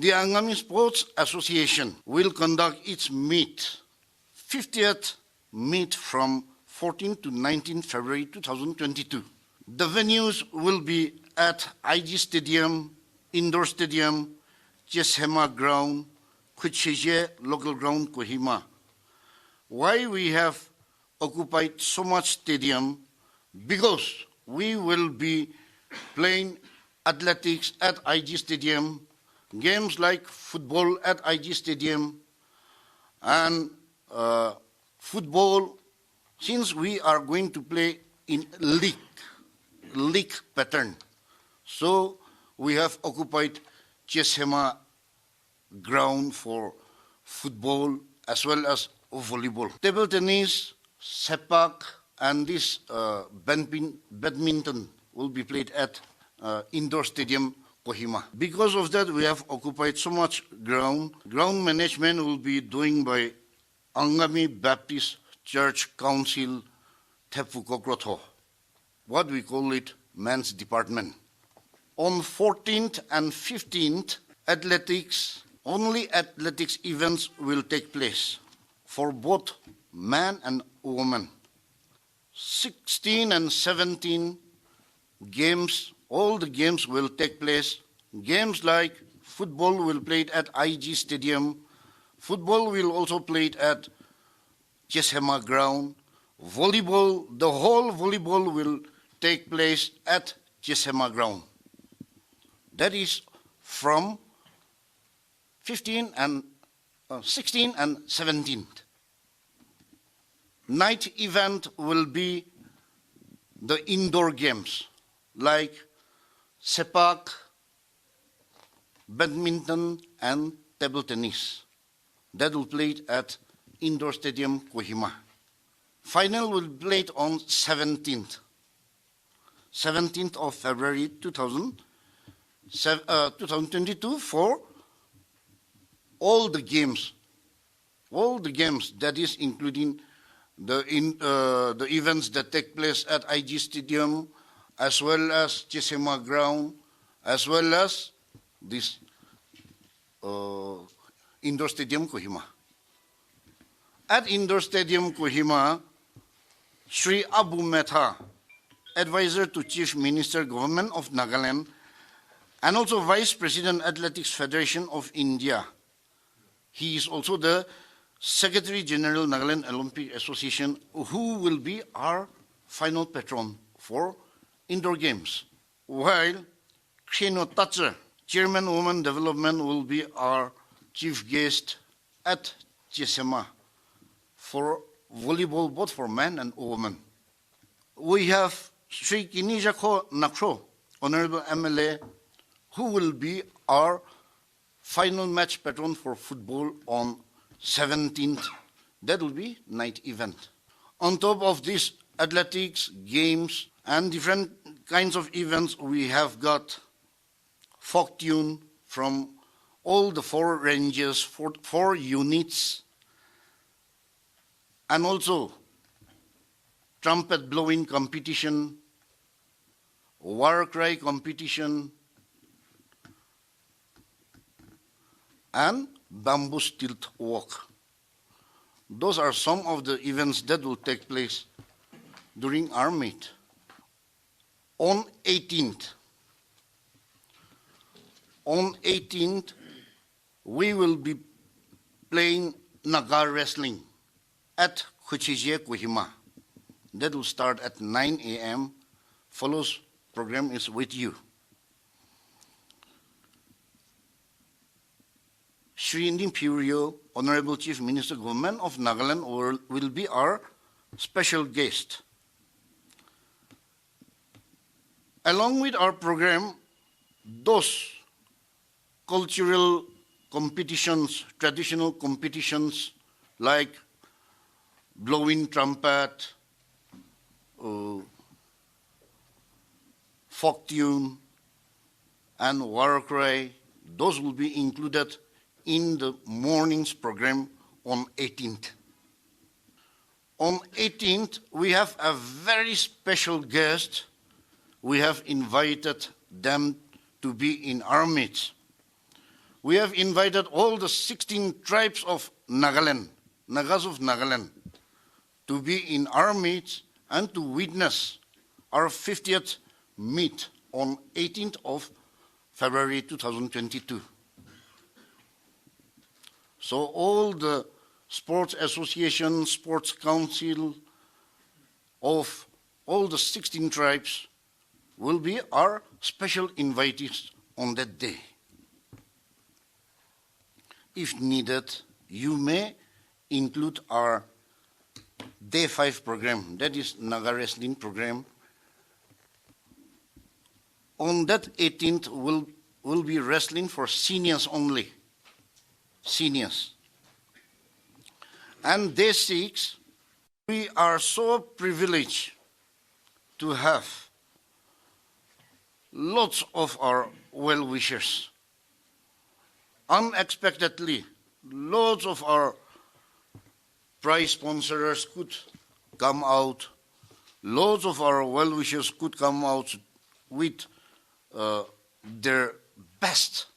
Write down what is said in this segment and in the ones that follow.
The Angami Sports Association will conduct its 50th meet from 14 to 19 February 2022. The venues will be at IG Stadium, Indoor Stadium, Tsiesema Ground, Kesiyie Local Ground, Kohima. Why we have occupied so much stadium? Because we will be playing athletics at IG Stadium, games like football at IG Stadium, and football, since we are going to play in league pattern. So we have occupied Tsiesema ground for football as well as volleyball. Table tennis, sepak, and this badminton will be played at Indoor Stadium, Kohima. Because of that, we have occupied so much ground. Ground management will be doing by Angami Baptist Church Council, Tepu Kokrotho, what we call it, men's department. On 14th and 15th, only athletics events will take place for both man and woman. 16 and 17 games, all the games will take place. Games like football will play at IG Stadium. Football will also play at Tsiesema ground. Volleyball, the whole volleyball will take place at Tsiesema ground. That is from 16 and 17th. Night event will be the indoor games like sepak, badminton, and table tennis. That will play at Indoor Stadium, Kohima. Final will be played on 17th of February 2022 for all the games, that is including the events that take place at IG Stadium, as well as Tsiesema ground, as well as this Indoor Stadium, Kohima. At Indoor Stadium, Kohima, Sri Abu Metha, Advisor to Chief Minister, Government of Nagaland, and also Vice President, Athletics Federation of India. He is also the Secretary General, Nagaland Olympic Association, who will be our final patron for indoor games. While Kheno Tatser, Chairman Women Development, will be our chief guest at Tsiesema for volleyball, both for men and women. We have Sri Kinijako Nakro, Honorable MLA, who will be our final match patron for football on 17th. That will be night event. On top of this athletics, games, and different kinds of events, we have got folk tune from all the 4 ranges, 4 units, and also trumpet blowing competition, war cry competition, and bamboo stilt walk. Those are some of the events that will take place during our meet. On 18th, we will be playing Naga wrestling at Kesiyie, Kohima. That will start at 9 a.m. Follows program is with you. Sri Nimpurio, Honorable Chief Minister, Government of Nagaland, will be our special guest. Along with our program, those cultural competitions, traditional competitions like blowing trumpet, folk tune, and war cry, those will be included in the morning's program on 18th. On 18th, we have a very special guest. We have invited them to be in our midst. we have invited all the 16 tribes of Nagaland, Nagas of Nagaland, to be in our meet and to witness our 50th meet on 18th of February 2022. So all the sports association, sports council of all the 16 tribes will be our special invitees on that day. If needed, you may include our Day 5 program, that is Naga wrestling program. On that 18th will be wrestling for seniors only, seniors. And Day 6, we are so privileged to have lots of our well-wishers. Unexpectedly, lots of our prize sponsors could come out. Lots of our well-wishers could come out with their best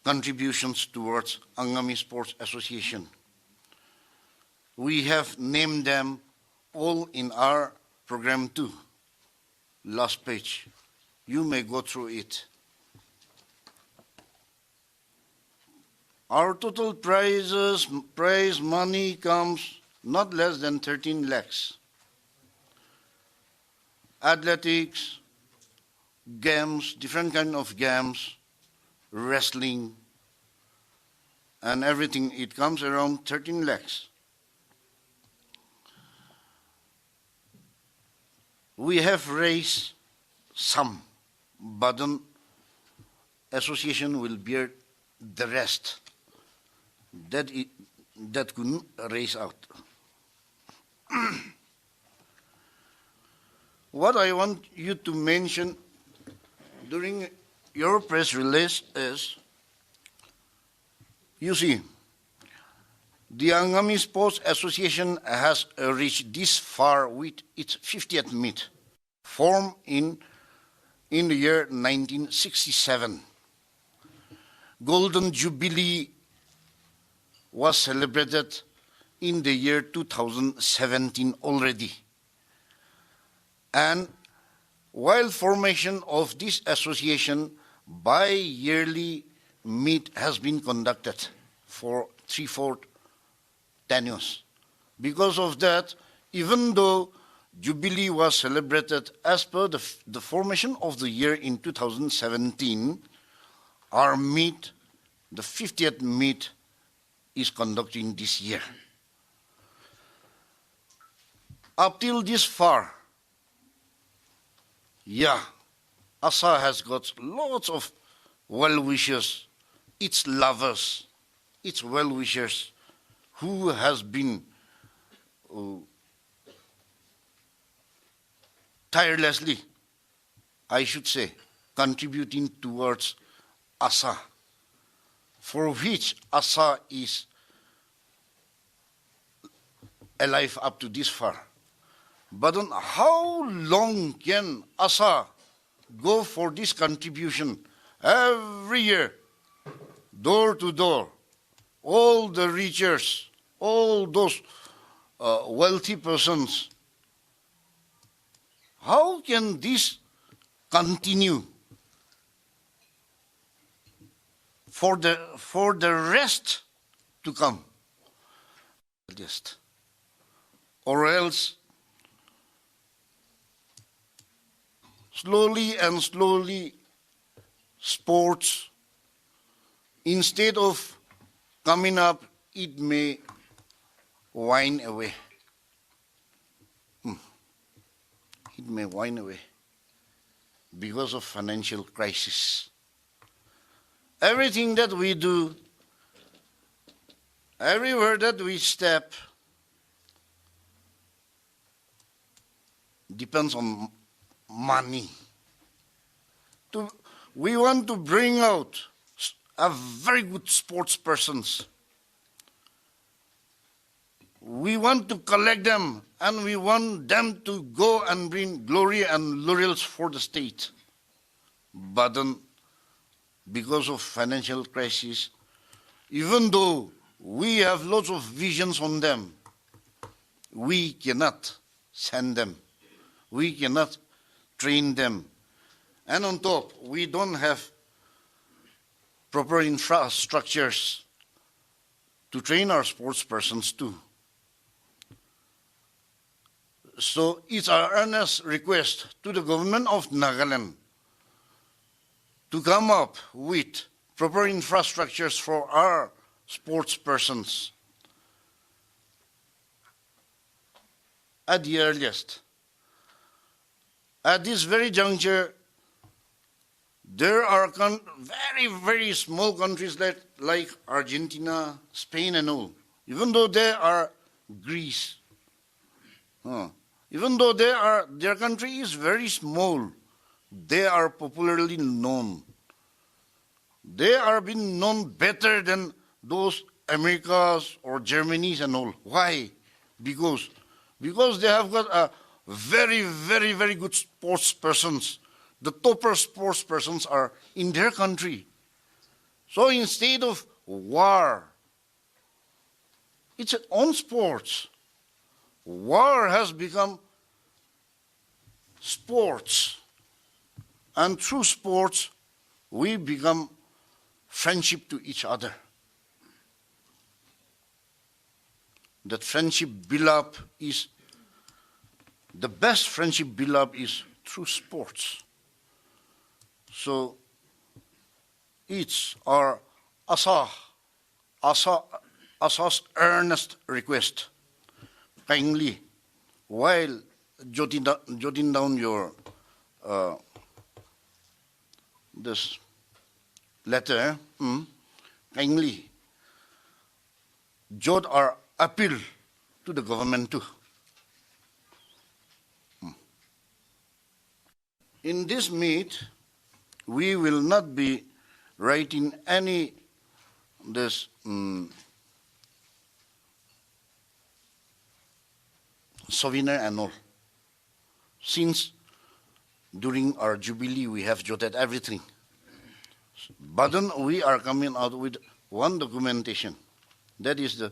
contributions towards Angami Sports Association. We have named them all in our program too. Last page. You may go through it. Our total prize money comes not less than 13 lakhs. Athletics, games, different kind of games, wrestling, and everything, it comes around 13 lakhs. We have raised some, but the association will bear the rest that couldn't raise out. What I want you to mention during your press release is, you see, the Angami Sports Association has reached this far with its 50th meet, formed in the year 1967. Golden Jubilee was celebrated in the year 2017 already. And while formation of this association, bi-yearly meet has been conducted for 3/4 tenures. Because of that, even though Jubilee was celebrated as per the formation of the year in 2017, our meet, the 50th meet, is conducting this year. Up till this far, ASA has got lots of well-wishers, its lovers, its well-wishers, who has been tirelessly, I should say, contributing towards ASA, for which ASA is alive up to this far. But on how long can ASA go for this contribution every year, door to door? All the reachers, all those wealthy persons, how can this continue for the rest to come? Or else, slowly and slowly, sports, instead of coming up, it may wane away. It may wane away because of financial crisis. Everything that we do, everywhere that we step, depends on money. We want to bring out a very good sports persons. We want to collect them, and we want them to go and bring glory and laurels for the state. But then because of financial crisis, even though we have lots of visions on them, we cannot send them. We cannot train them. And on top, we don't have proper infrastructures to train our sports persons too. So it's our earnest request to the government of Nagaland to come up with proper infrastructures for our sports persons at the earliest. At this very juncture, there are very, very small countries like Argentina, Spain and all, even though they are Greece. Even though their country is very small, they are popularly known. They are being known better than those Americas or Germany's and all. Why? Because they have got a very, very, very good sports persons. The topper sports persons are in their country. So instead of war, it's on sports. War has become sports. And through sports, we become friendship to each other. That friendship build up is, the best friendship build up is through sports. So it's our ASA's earnest request, kindly, while jotting down your this letter, kindly jot our appeal to the government too. In this meet, we will not be writing any souvenir and all. Since during our jubilee we have jotted everything. But then we are coming out with one documentation. That is the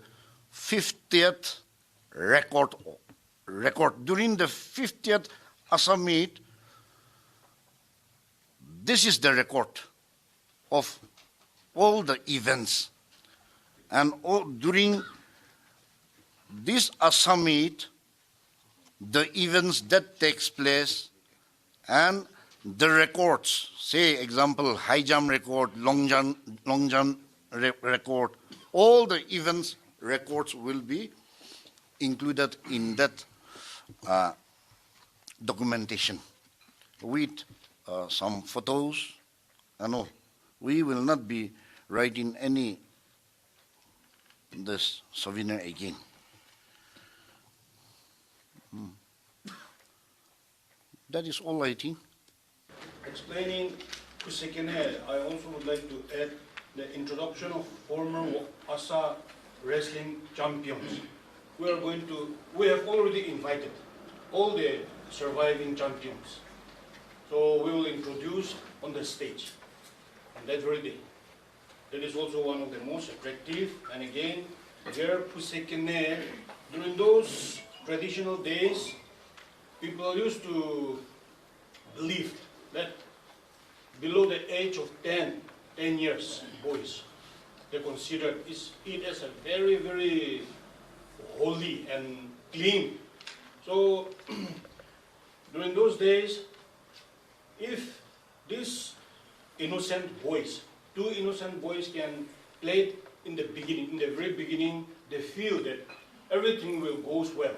50th record. During the 50th ASA meet, this is the record of all the events. And during this ASA meet, the events that takes place and the records, say example, high jump record, long jump record, all the events records will be included in that documentation with some photos and all. We will not be writing any this souvenir again. That is all, I think. Explaining to Sekene, I also would like to add the introduction of former ASA wrestling champions. We have already invited all the surviving champions. So we will introduce on the stage on that very day. That is also one of the most attractive. And again, here Pusekene, during those traditional days, people used to believe that below the age of 10 years, boys, they considered it as a very, very holy and clean. So during those days, if these innocent boys, two innocent boys can play in the beginning, in the very beginning, they feel that everything will go well,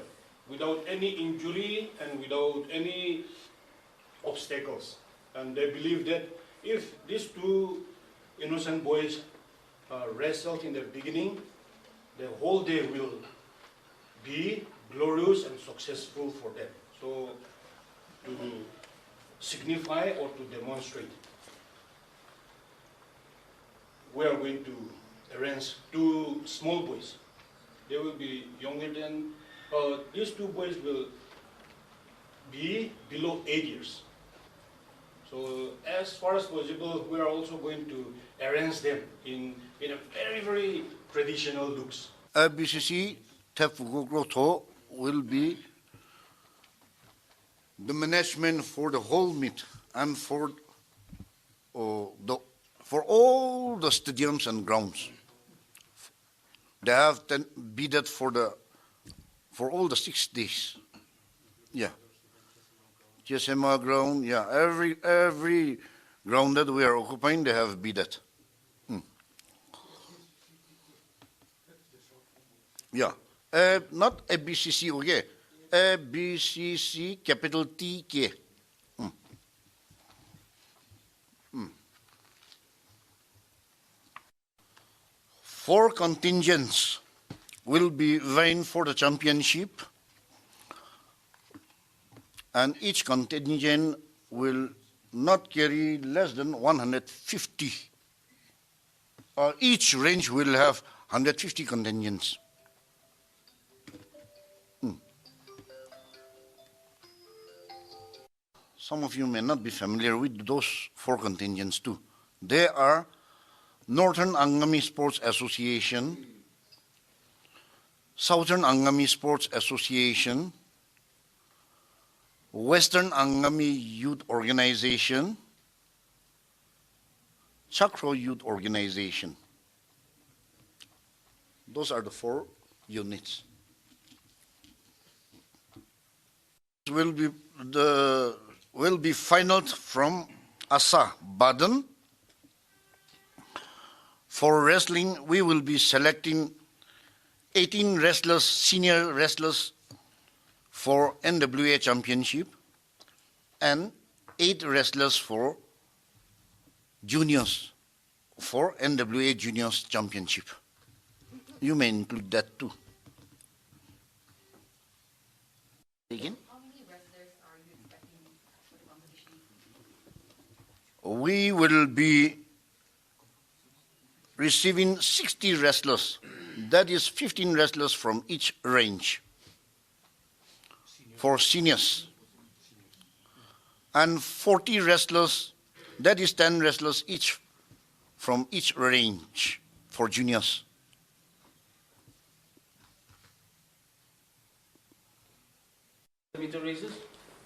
without any injury and without any obstacles. And they believe that if these two innocent boys wrestled in the beginning, the whole day will be glorious and successful for them. So to signify or to demonstrate, we are going to arrange two small boys. They will be younger than, these two boys will be below 8 years. So So as far as possible, we are also going to arrange them in a very, very traditional looks. BCC Tefugogro will be the management for the whole meet and for all the stadiums and grounds. They have bidded for all the 6 days. Yeah. Tsiesema ground, yeah. Every ground that we are occupying, they have bidded. Yeah. Not ABCC, okay. ABCC capital TK. 4 contingents will be vying for the championship, and each contingent will not carry less than 150. Each range will have 150 contingents. Some of you may not be familiar with those 4 contingents too. They are Northern Angami Sports Association, Southern Angami Sports Association, Western Angami Youth Organization, Chakro Youth Organization. Those are the 4 units. Will be finaled from ASA Baden. For wrestling, we will be selecting 18 wrestlers, senior wrestlers for NWA Championship and 8 wrestlers for juniors for NWA Juniors Championship. You may include that too. Again? How many wrestlers are you expecting for the competition? We will be receiving 60 wrestlers. That is 15 wrestlers from each range for seniors. And 40 wrestlers, that is 10 wrestlers each from each range for juniors. Meter races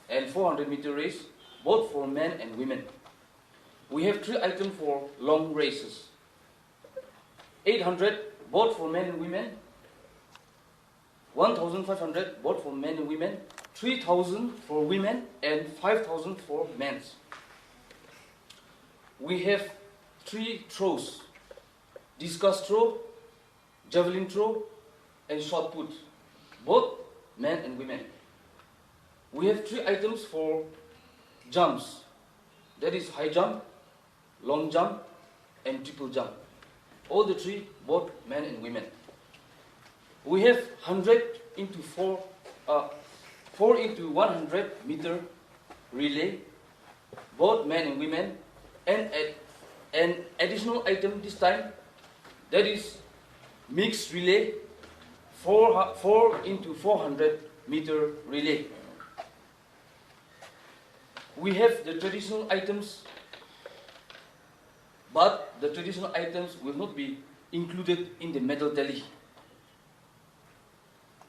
and 400-meter race, both for men and women. We have 3 items for long races. 800 both for men and women, 1,500 both for men and women, 3,000 for women, and 5,000 for men. We have 3 throws: discus throw, javelin throw, and shot put, both men and women. We have 3 items for jumps, that is high jump, long jump, and triple jump. All the 3, both men and women. We have 100 into 4 into 100 meter relay, both men and women, and an additional item this time, that is mixed relay, 4 into 400 meter relay. We have the traditional items, but the traditional items will not be included in the medal tally.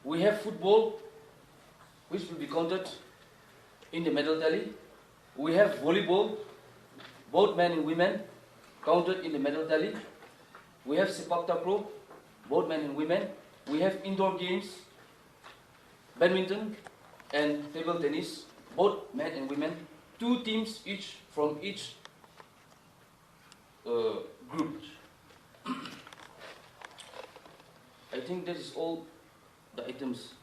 We have football, which will be counted in the medal tally. We have volleyball, both men and women, counted in the medal tally. We have sepak takraw, both men and women. We have indoor games, badminton and table tennis, both men and women. 2 teams each from each group. I think that is all the items.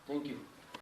Thank you.